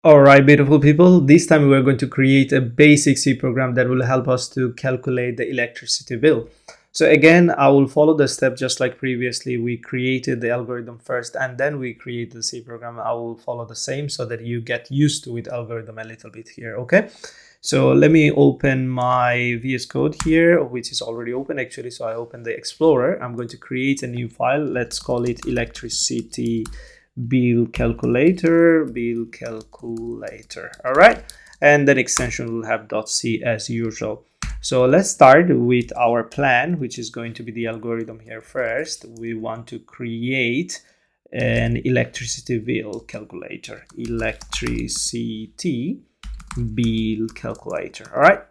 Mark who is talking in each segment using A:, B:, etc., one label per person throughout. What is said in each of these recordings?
A: All right, beautiful people. This time we are going to create a basic C program that will help us to calculate the electricity bill. So again, I will follow the step just like previously. We created the algorithm first and then we create the C program. I will follow the same so that you get used to it algorithm a little bit here, okay? So let me open my VS Code here, which is already open actually. So I open the Explorer. I'm going to create a new file. Let's call it electricity bill calculator. All right, and then extension will have .c as usual. So let's start with our plan, which is going to be the algorithm here. First we want to create an electricity bill calculator. Electricity bill calculator. All right,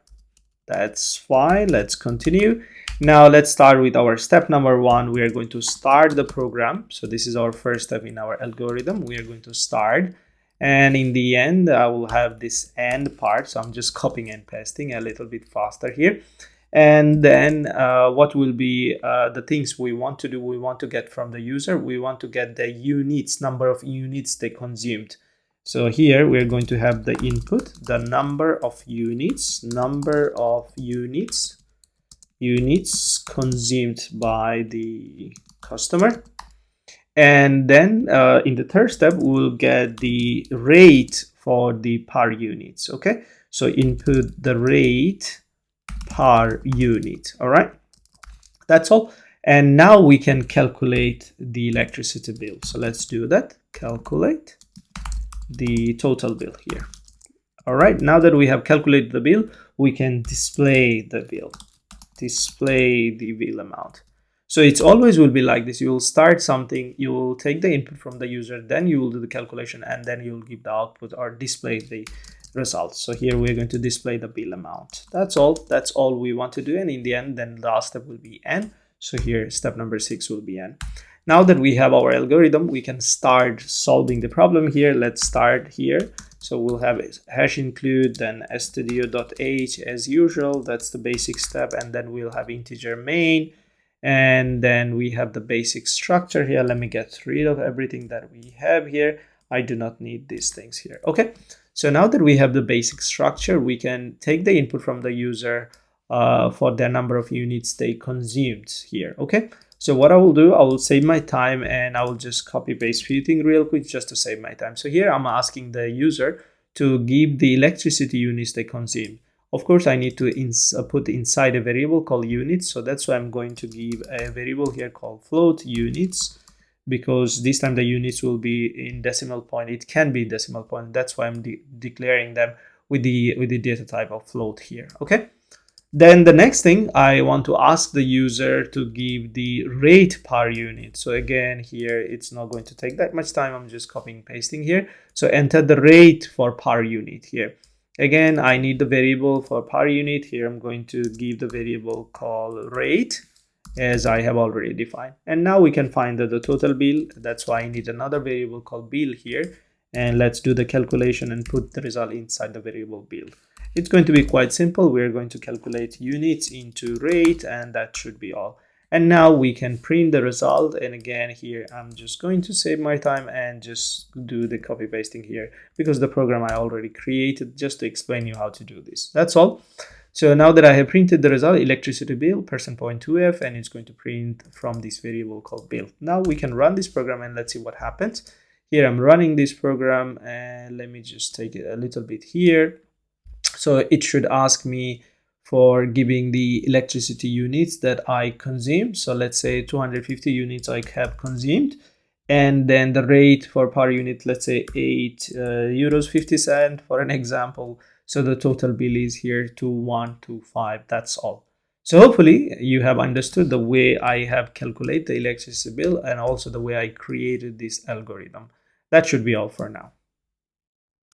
A: that's fine. Let's continue. Now let's start with our step number one. We are going to start the program. So this is our first step in our algorithm. We are going to start, and in the end I will have this end part. So I'm just copying and pasting a little bit faster here. And then what will be the things we want to do? We want to get from the user, we want to get the units, number of units they consumed. So here we're going to have the input, the number of units consumed by the customer. And then in the third step, we'll get the rate for the per units. Okay, so input the rate per unit. All right, that's all. And now we can calculate the electricity bill. So let's do that. Calculate the total bill here. All right, now that we have calculated the bill, we can display the bill. Display the bill amount. So it's always will be like this. You will start something, you will take the input from the user, then you will do the calculation, and then you will give the output or display the results. So here we're going to display the bill amount. That's all we want to do. And in the end, then the last step will be n. So here step number 6 will be n. Now that we have our algorithm, we can start solving the problem here. Let's start here. So we'll have hash include, then studio.h as usual. That's the basic step. And then we'll have integer main. And then we have the basic structure here. Let me get rid of everything that we have here. I do not need these things here. Okay. So now that we have the basic structure, we can take the input from the user for the number of units they consumed here. Okay. So what I will do, I will save my time and I will just copy paste few things real quick just to save my time. So here I'm asking the user to give the electricity units they consume. Of course, I need to put inside a variable called units. So that's why I'm going to give a variable here called float units, because this time the units will be in decimal point. It can be in decimal point. That's why I'm declaring them with the data type of float here. Okay. Then the next thing, I want to ask the user to give the rate per unit. So again, here it's not going to take that much time. I'm just copying and pasting here. So enter the rate for per unit here. Again, I need the variable for per unit. Here I'm going to give the variable called rate, as I have already defined. And now we can find the total bill. That's why I need another variable called bill here. And let's do the calculation and put the result inside the variable bill. It's going to be quite simple. We're going to calculate units into rate, and that should be all. And now we can print the result. And again, here I'm just going to save my time and just do the copy pasting here, because the program I already created just to explain you how to do this. That's all. So now that I have printed the result, electricity bill %.2f, and it's going to print from this variable called bill. Now we can run this program and let's see what happens. Here I'm running this program, and let me just take it a little bit here. So it should ask me for giving the electricity units that I consume. So let's say 250 units I have consumed. And then the rate for per unit, let's say 8 euros 50 cents for an example. So the total bill is here 2125. That's all. So hopefully you have understood the way I have calculated the electricity bill and also the way I created this algorithm. That should be all for now.